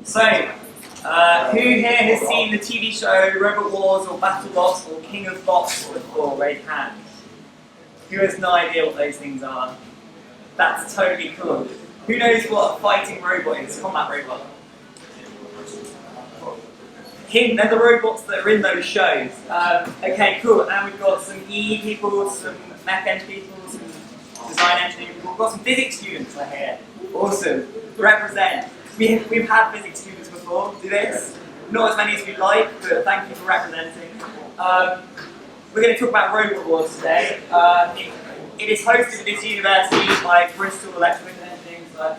So, who here has seen the TV show Robot Wars or Battle Bots or King of Bots before? Raise hands. Who has no idea what those things are? That's totally cool. Who knows what a fighting robot is? Combat robot. They're the robots that are in those shows. Okay, cool. And we've got some EE people, some mech eng people, some design engineering people. We've got some physics students right here. Awesome. Represent. We've had physics students before do this. Not as many as we'd like, but thank you for representing. We're going to talk about Robot Wars today. It is hosted at this university by Bristol University.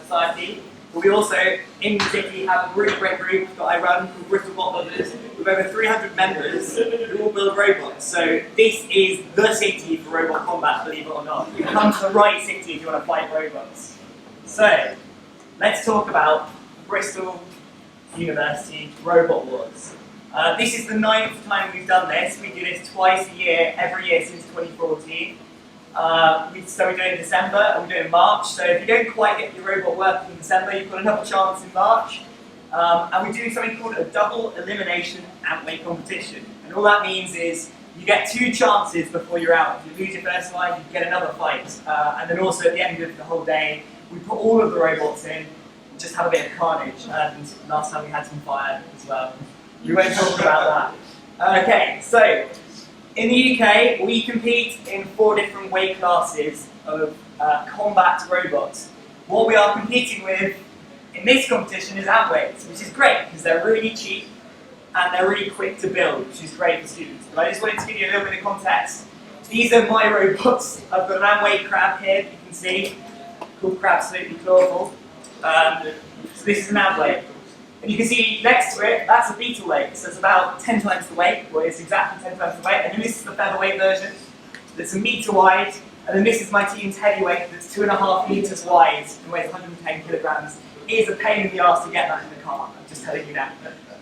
Society. But we also, in the city, have a really great group that I run called Bristol Robots with over 300 members who all build robots. So this is the city for robot combat, believe it or not. You've come to the right city if you want to fight robots. So, let's talk about Bristol University Robot Wars. This is the 9th time we've done this. We do this twice a year, every year since 2014. So we do it in December and we do it in March. So if you don't quite get your robot working in December, you've got another chance in March. And we do something called a double elimination Antweight competition. And all that means is you get 2 chances before you're out. If you lose your first fight, you get another fight. And then also at the end of the whole day, we put all of the robots in and just have a bit of carnage. And last time we had some fire as well. We won't talk about that. Okay, so in the UK, we compete in 4 different weight classes of combat robots. What we are competing with in this competition is Antweights, which is great because they're really cheap and they're really quick to build, which is great for students. But I just wanted to give you a little bit of context. These are my robots. I've got an Antweight crab here, you can see, called Crabsolutely Clawful. So this is an Antweight. And you can see next to it, that's a beetle weight, so it's about 10 times the weight, well it's exactly 10 times the weight, and then this is the featherweight version, that's a metre wide, and then this is my team's heavyweight that's 2.5 metres wide and weighs 110 kilograms. It is a pain in the arse to get that in the car, I'm just telling you that.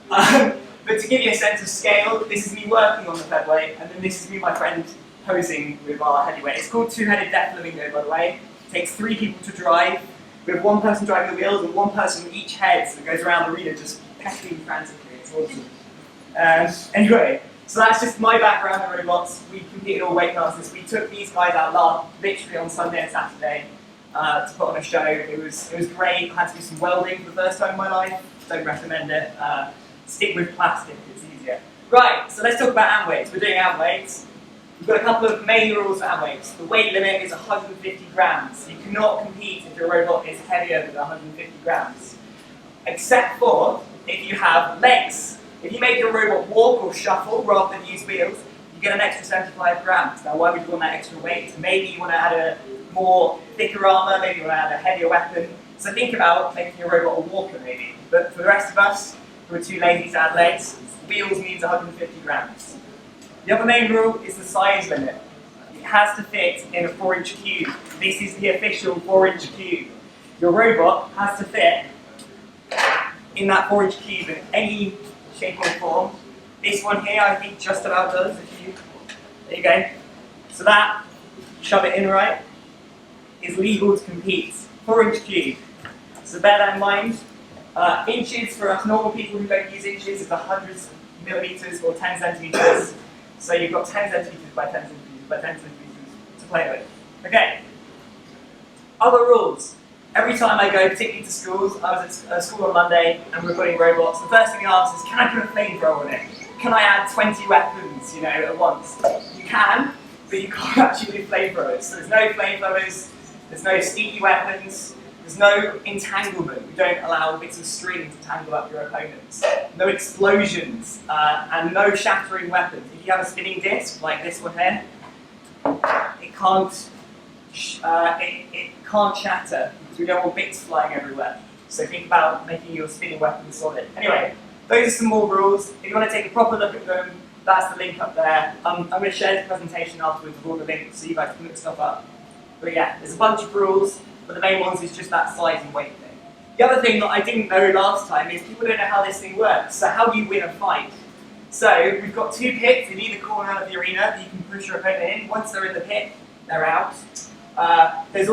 But to give you a sense of scale, this is me working on the featherweight, and then this is me and my friend posing with our heavyweight. It's called Two-Headed Death Flamingo, by the way. It takes 3 people to drive. We have 1 person driving the wheels and 1 person on each head that goes around the arena just pecking frantically. It's awesome. Anyway, so that's just my background in robots. We compete in all weight classes. We took these guys out literally on Sunday and Saturday to put on a show. It was great. I had to do some welding for the first time in my life. Don't recommend it. Stick with plastic, it's easier. Right, so let's talk about Antweights. We're doing Antweights. We've got a couple of main rules for Antweights. The weight limit is 150 grams. You cannot compete if your robot is heavier than 150 grams. Except for if you have legs. If you make your robot walk or shuffle rather than use wheels, you get an extra 75 grams. Now why would you want that extra weight? Maybe you want to add a more thicker armour, maybe you want to add a heavier weapon. So think about making your robot a walker maybe. But for the rest of us, who are too lazy to add legs, wheels means 150 grams. The other main rule is the size limit. It has to fit in a 4-inch cube. This is the official 4-inch cube. Your robot has to fit in that 4-inch cube in any shape or form. This one here, I think, just about does. There you go. So that, shove it in right, is legal to compete. 4-inch cube. So bear that in mind. Inches for us normal people who don't use inches is 100 millimeters or 10 centimeters. So you've got 10 centimeters by 10 centimeters by 10 centimeters to play with. Okay. Other rules. Every time I go, particularly to schools, I was at school on Monday and we're putting robots. The first thing they ask is, can I put a flamethrower on it? Can I add 20 weapons, at once? You can, but you can't actually do flamethrowers. So there's no flamethrowers, there's no sticky weapons, there's no entanglement. We don't allow bits of string to tangle up your opponents. No explosions, and no shattering weapons. If you have a spinning disc, like this one here, it can't shatter, because we don't want bits flying everywhere. So think about making your spinning weapon solid. Anyway, those are some more rules. If you want to take a proper look at them, that's the link up there. I'm going to share the presentation afterwards with all the links so you guys can look stuff up. But yeah, there's a bunch of rules, but the main ones is just that size and weight thing. The other thing that I didn't know last time is people don't know how this thing works. So how do you win a fight? So we've got 2 pits in either corner of the arena that you can push your opponent in. Once they're in the pit, they're out. We've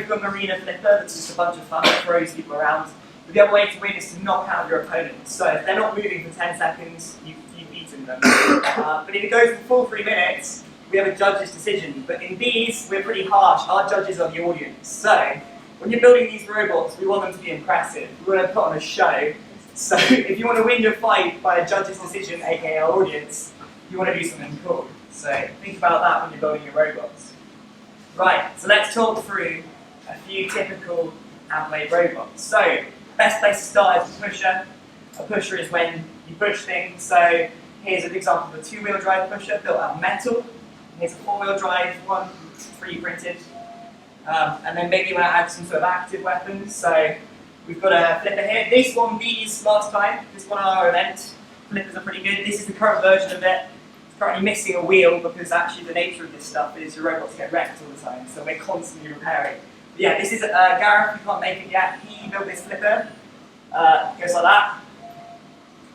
got an arena flipper that's just a bunch of fun that throws people around. But the other way to win is to knock out your opponent. So if they're not moving for 10 seconds, you've beaten them. But if it goes for full 3 minutes, we have a judge's decision. But in these, we're pretty harsh. Our judges are the audience. So when you're building these robots, we want them to be impressive. We want to put on a show. So if you want to win your fight by a judge's decision, aka our audience, you want to do something cool. So think about that when you're building your robots. Right, so let's talk through a few typical Antweight robots. So, best place to start is a pusher. A pusher is when you push things. So here's an example of a 2-wheel drive pusher built out of metal. Here's a 4-wheel drive one, 3D printed. And then maybe you want to add some sort of active weapons. So we've got a flipper here. This one we used last time. This one at our event. Flippers are pretty good. This is the current version of it. It's currently missing a wheel because actually the nature of this stuff is your robots get wrecked all the time. So we're constantly repairing. But yeah, this is Gareth, who can't make it yet. He built this flipper. It goes like that.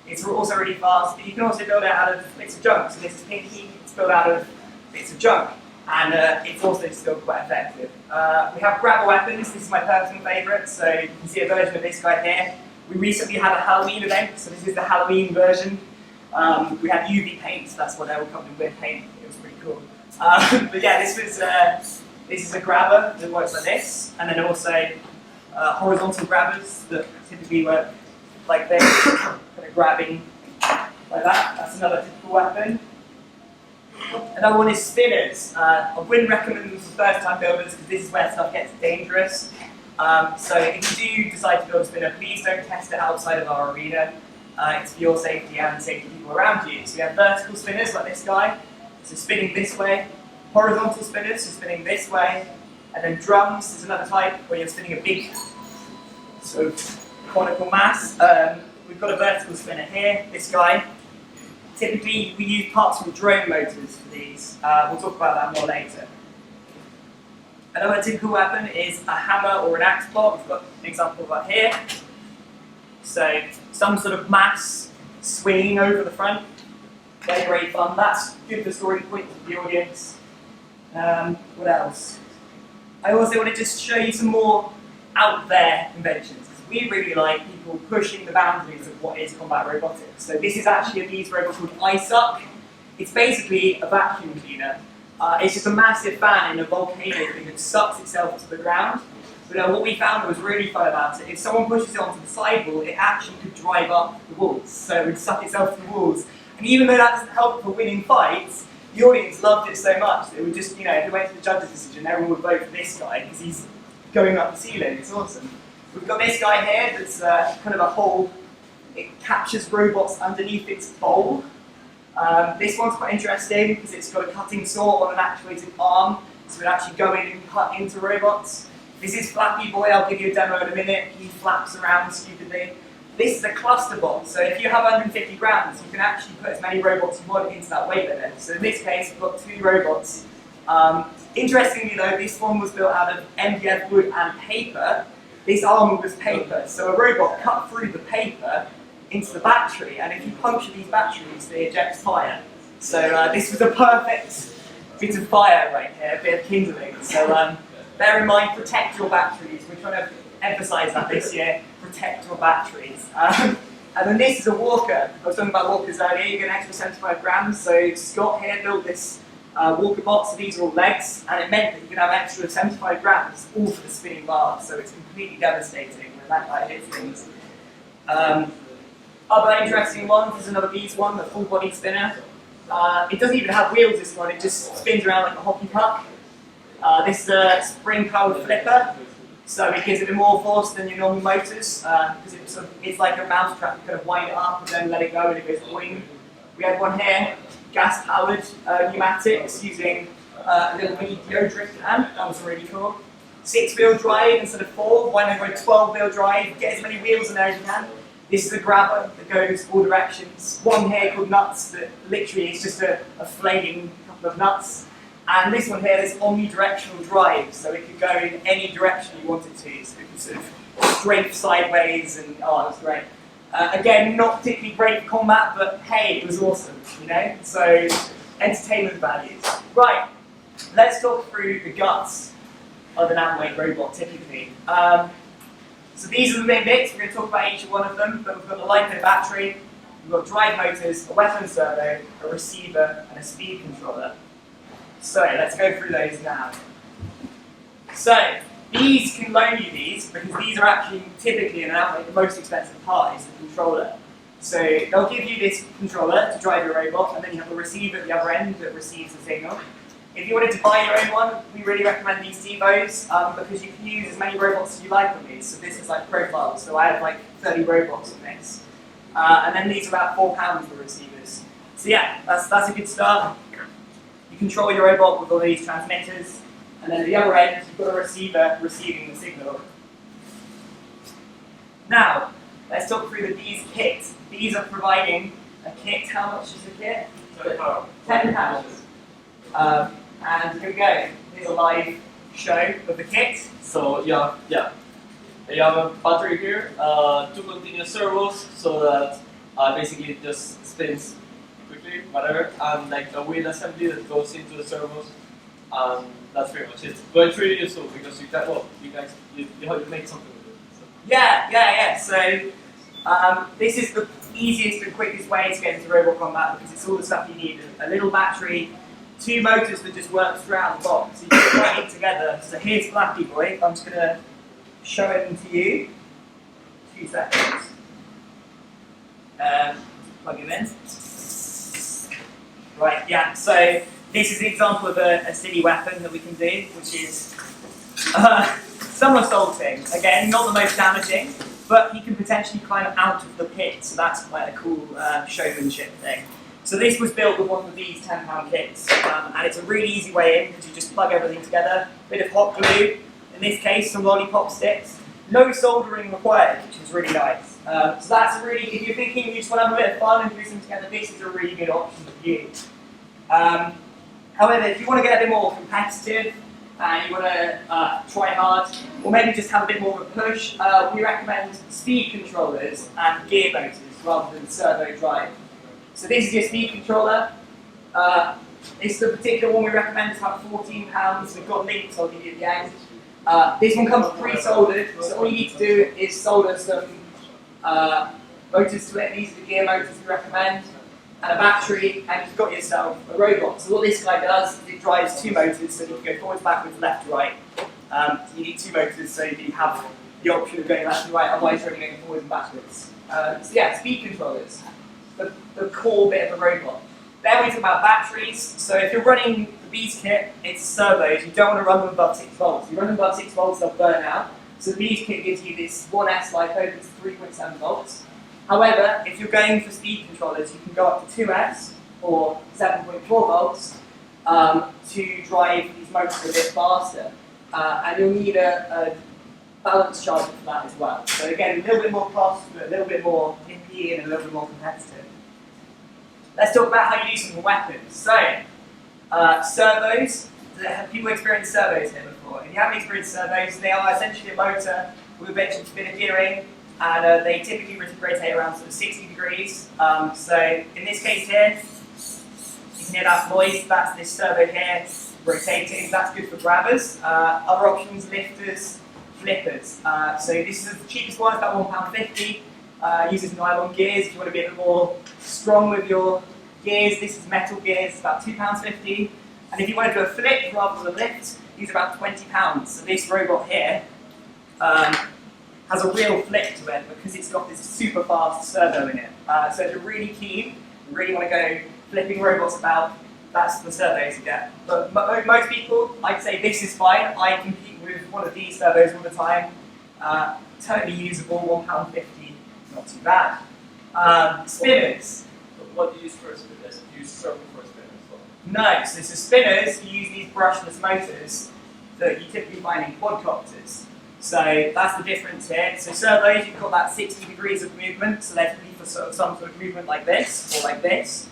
It's also really fast, but you can also build it out of bits of junk. So this is Pinky. It's built out of bits of junk. And it's also still quite effective. We have grabber weapons. This is my personal favourite. So you can see a version of this guy here. We recently had a Halloween event, so this is the Halloween version. We had UV paint, so that's what they were coming with paint. It was pretty cool. But yeah, this is a grabber that works like this, and then also horizontal grabbers that typically work like this, kind of grabbing like that. That's another typical weapon. Another one is spinners. I wouldn't recommend them for first-time builders because this is where stuff gets dangerous. So if you do decide to build a spinner, please don't test it outside of our arena. It's for your safety and the safety of people around you. So we have vertical spinners like this guy, so spinning this way. Horizontal spinners, so spinning this way. And then drums is another type where you're spinning a big sort of conical mass. We've got a vertical spinner here, this guy. Typically, we use parts from drone motors for these. We'll talk about that more later. Another typical weapon is a hammer or an axe block. We've got an example of that here. So, some sort of mass swinging over the front. Very great fun. That's good for scoring points for the audience. What else? I also want to just show you some more out there inventions. We really like people pushing the boundaries of what is combat robotics. So this is actually a bees robot called iSuck. It's basically a vacuum cleaner. It's just a massive fan in a volcano thing that sucks itself to the ground. But what we found that was really fun about it, if someone pushes it onto the sidewall, it actually could drive up the walls. So it would suck itself to the walls. And even though that doesn't help for winning fights, the audience loved it so much that it would just, if it went to the judge's decision, everyone would vote for this guy because he's going up the ceiling. It's awesome. We've got this guy here that's kind of a hole. It captures robots underneath its bowl. This one's quite interesting because it's got a cutting saw on an actuated arm, so it actually go in and cut into robots. This is Flappy Boy. I'll give you a demo in a minute. He flaps around stupidly. This is a cluster bot, so if you have 150 grams, you can actually put as many robots you want into that weight limit. So in this case, we've got 2 robots. Interestingly though, this one was built out of MDF wood and paper. This arm was paper, so a robot cut through the paper into the battery, and if you puncture these batteries, they eject fire. So this was a perfect bit of fire right here, a bit of kindling. So bear in mind, protect your batteries. We're trying to emphasise that this year, protect your batteries. And then this is a walker. I was talking about walkers earlier, you get an extra 75 grams. So Scott here built this walker bot, so these are all legs, and it meant that you could have an extra 75 grams, all for the spinning bar, so it's completely devastating when that guy hits things. Other interesting ones, there's another bees one, the full body spinner. It doesn't even have wheels, this one, it just spins around like a hockey puck. This is a spring powered flipper, so it gives it a bit more force than your normal motors, because it's like a mousetrap, you kind of wind it up and then let it go and it goes boing. We had one here, gas-powered pneumatics using a little mini deodorant can. That was really cool. 6-wheel drive instead of 4. Why not go 12-wheel drive? Get as many wheels in there as you can. This is a grabber that goes all directions. One here called Nuts that literally is just a flailing couple of nuts. And this one here is omnidirectional drive, so it could go in any direction you want it to. So it can sort of strafe sideways and, oh, that's great. Again, not particularly great for combat, but hey, it was awesome, So, entertainment values. Right, let's talk through the guts of an Antweight robot, typically. So these are the main bits. We're going to talk about each one of them, but we've got the LiPo battery, we've got drive motors, a weapon servo, a receiver, and a speed controller. So let's go through those now. So these can loan you these because these are actually typically in an Antweight the most expensive part is the controller. So they'll give you this controller to drive your robot, and then you have a receiver at the other end that receives the signal. If you wanted to buy your own one, we really recommend these Devos because you can use as many robots as you like on these. So this is like profiles, so I have like 30 robots on this. And then these are about £4 for receivers. So yeah, that's a good start. You control your robot with all these transmitters, and then at the other end, you've got a receiver receiving the signal. Now, let's talk through these kits. These are providing a kit. How much is the kit? £10. And here we go. Here's a live show of the kit. So you have a battery here, two continuous servos, so that basically it just spins quickly, whatever, and like a wheel assembly that goes into the servos, and that's pretty much it. But it's really useful because you make something with it. So. Yeah. So this is the easiest and quickest way to get into robot combat because it's all the stuff you need: a little battery, two motors that just work throughout the box. So you can plug it together. So here's Flappy Boy. I'm just going to show him to you. 2 seconds. Plug him in. Right, yeah. So this is an example of a silly weapon that we can do, which is somersaulting. Again, not the most damaging, but he can potentially climb out of the pit. So that's quite a cool showmanship thing. So this was built with one of these £10 kits, and it's a really easy way in because you just plug everything together, a bit of hot glue, in this case some lollipop sticks, no soldering required, which is really nice. So that's really, if you're thinking you just want to have a bit of fun and do something together, this is a really good option for you. However, if you want to get a bit more competitive and you want to try hard, or maybe just have a bit more of a push, we recommend speed controllers and gear motors rather than servo drive. So this is your speed controller. This is the particular one we recommend. It's about £14. We've got links I'll give you at the end. This one comes pre-soldered, so all you need to do is solder some motors to it. These are the gear motors we recommend, and a battery, and you've got yourself a robot. So what this guy does is it drives 2 motors, so you can go forwards, backwards, left, right. You need 2 motors so that you have the option of going left and right, otherwise you're only going forwards and backwards. So yeah, speed controllers. The core bit of the robot. Then we talk about batteries. So if you're running the Beast kit, it's servos. You don't want to run them above 6 volts. If you run them above 6 volts, they'll burn out. So the Beast kit gives you this 1S LiPo that's 3.7 volts. However, if you're going for speed controllers, you can go up to 2S or 7.4 volts to drive these motors a bit faster. And you'll need a balance charger for that as well. So again, a little bit more cost, but a little bit more hippie and a little bit more competitive. Let's talk about how you do some weapons. So, servos. Have people experienced servos here before? If you haven't experienced servos, they are essentially a motor with a bit of gearing, and they typically rotate around sort of 60 degrees. So in this case here, you can hear that noise. That's this servo here rotating. That's good for grabbers. Other options: lifters, flippers. So this is the cheapest one. It's about £1.50. Uses nylon gears. If you want to be a bit more strong with your gears, this is metal gears. It's about £2.50. And if you want to do a flip rather than a lift, these are about £20. So this robot here has a real flip to it because it's got this super fast servo in it. So if you're really keen, you really want to go flipping robots about, that's the servos you get. But most people, I'd say this is fine. I compete with one of these servos all the time. Totally usable, £1.50. Not too bad. Spinners. What do you use for spinners? Do you use servo for spinners as well? No, so spinners, you use these brushless motors that you typically find in quadcopters. So that's the difference here. So servos, you've got that 60 degrees of movement, so they're for some sort of movement like this, or like this.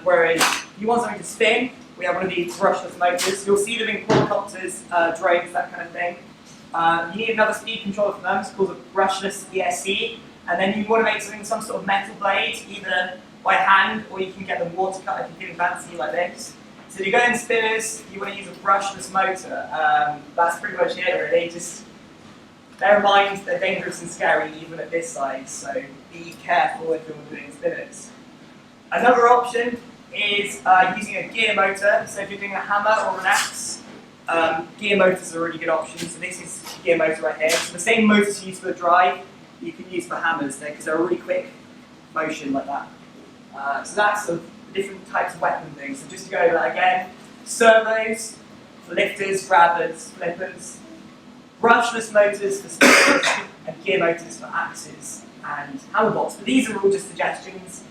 Whereas if you want something to spin, we have one of these brushless motors. You'll see them in quadcopters, drones, that kind of thing. You need another speed controller for them. It's called a brushless ESC. And then you want to make something with some sort of metal blade, either by hand or you can get them water cut if you're feeling fancy like this. So if you go in spinners, you want to use a brushless motor. That's pretty much it really. Just bear in mind they're dangerous and scary even at this size, so be careful if you're doing spinners. Another option is using a gear motor. So if you're doing a hammer or an axe, gear motors are a really good option. So this is a gear motor right here. So the same motors you use for the drive, you can use for hammers there because they're a really quick motion like that. So that's the different types of weapon things. So just to go over that again, servos for lifters, grabbers, flippers, brushless motors for spinners, and gear motors for axes and hammer bolts. But these are all just suggestions.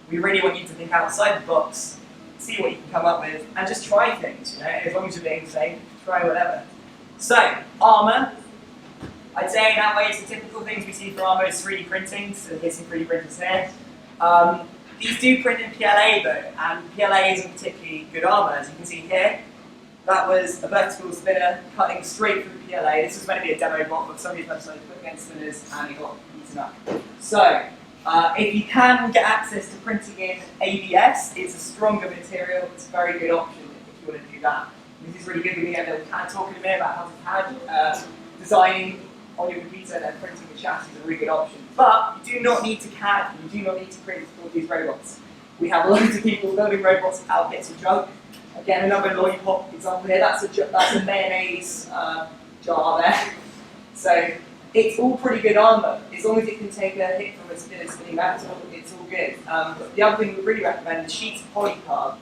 We really want you to think outside the box, see what you can come up with, and just try things, you know, as long as you're being safe, try whatever. So, armour. I'd say in Antweight, the typical things we see for armour is 3D printing, so here's some 3D printers here. These do print in PLA though, and PLA isn't particularly good armour, as you can see here. That was a vertical spinner cutting straight through PLA. This was meant to be a demo bot, but somebody's website put against spinners and it got eaten up. So, if you can get access to printing in ABS, it's a stronger material, it's a very good option if you want to do that. This is really good. We're going to get a little CAD talking in a minute about how to CAD. Designing on your computer and then printing the chassis is a really good option. But you do not need to CAD, you do not need to print all these robots. We have loads of people building robots out of bits of junk. Again, another lollipop example here, that's a mayonnaise jar there. So it's all pretty good armour. As long as it can take a hit from a spinning metal, it's all good. But the other thing we really recommend is sheets of polycarb.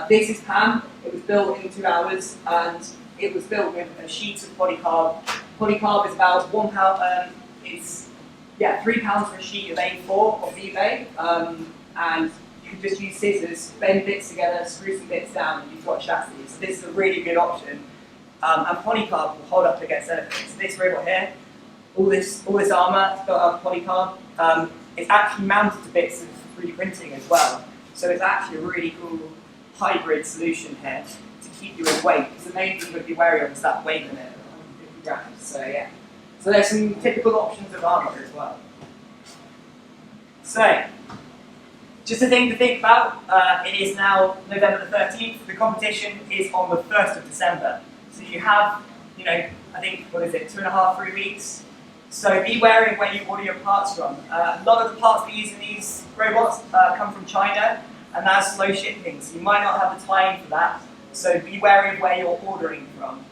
This is Pam. It was built in 2 hours, and it was built with a sheet of polycarb. Polycarb is about £1. It's £3 for a sheet of A4 off eBay, and you can just use scissors, bend bits together, screw some bits down, and you've got chassis. So this is a really good option. And polycarb will hold up against anything. So this robot here, all this armour is built out of polycarb. It's actually mounted to bits of 3D printing as well. So it's actually a really cool hybrid solution here to keep you in weight. Because the main thing you've got to be wary of is that weight limit of 150 grams. So yeah. So there's some typical options of armour as well. So, just a thing to think about, it is now November the 13th. The competition is on the 1st of December. So you have, I think, 2.5, 3 weeks. So be wary of where you order your parts from. A lot of the parts we use in these robots come from China, and that's slow shipping, so you might not have the time for that. So be wary of where you're ordering from.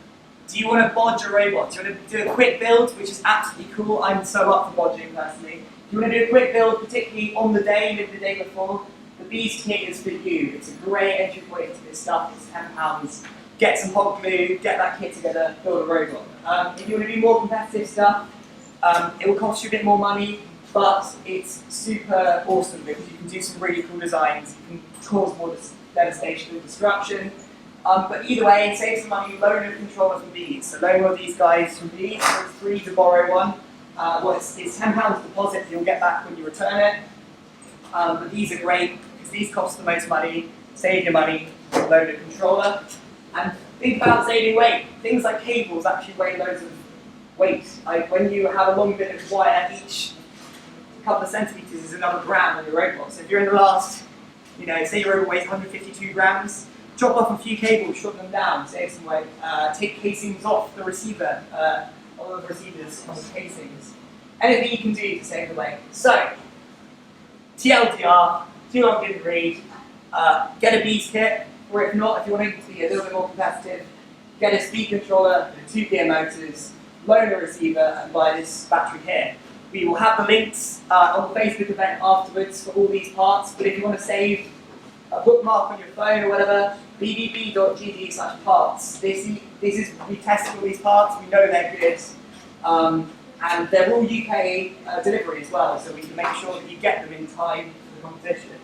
Do you want to bodge a robot? Do you want to do a quick build, which is absolutely cool? I'm so up for bodging personally. Do you want to do a quick build, particularly on the day, maybe the day before? The Beast kit is for you. It's a great entry point into this stuff. It's £10. Get some hot glue, get that kit together, build a robot. If you want to do more competitive stuff, it will cost you a bit more money, but it's super awesome because you can do some really cool designs. You can cause more devastation and destruction. But either way, save some money, loan a controller from these. So loan one of these guys from these. It's free to borrow one. It's £10 deposit that you'll get back when you return it. But these are great because these cost the most money. Save your money, loan a controller. And think about saving weight. Things like cables actually weigh loads of weight. Like when you have a long bit of wire, each couple of centimetres is another gram on your robot. So if you're in the last, say your robot weighs 152 grams, drop off a few cables, short them down, save some weight. Take casings off the receiver, all of the receivers on the casings. Anything you can do to save the weight. So, TLDR, too long didn't read, get a Beast kit, or if not, if you want to be a little bit more competitive, get a speed controller with 2 gear motors, loan a receiver, and buy this battery here. We will have the links on the Facebook event afterwards for all these parts, but if you want to save a bookmark on your phone or whatever, bbb.gg/parts. We tested all these parts, we know they're good, and they're all UK delivery as well, so we can make sure that you get them in time for the competition.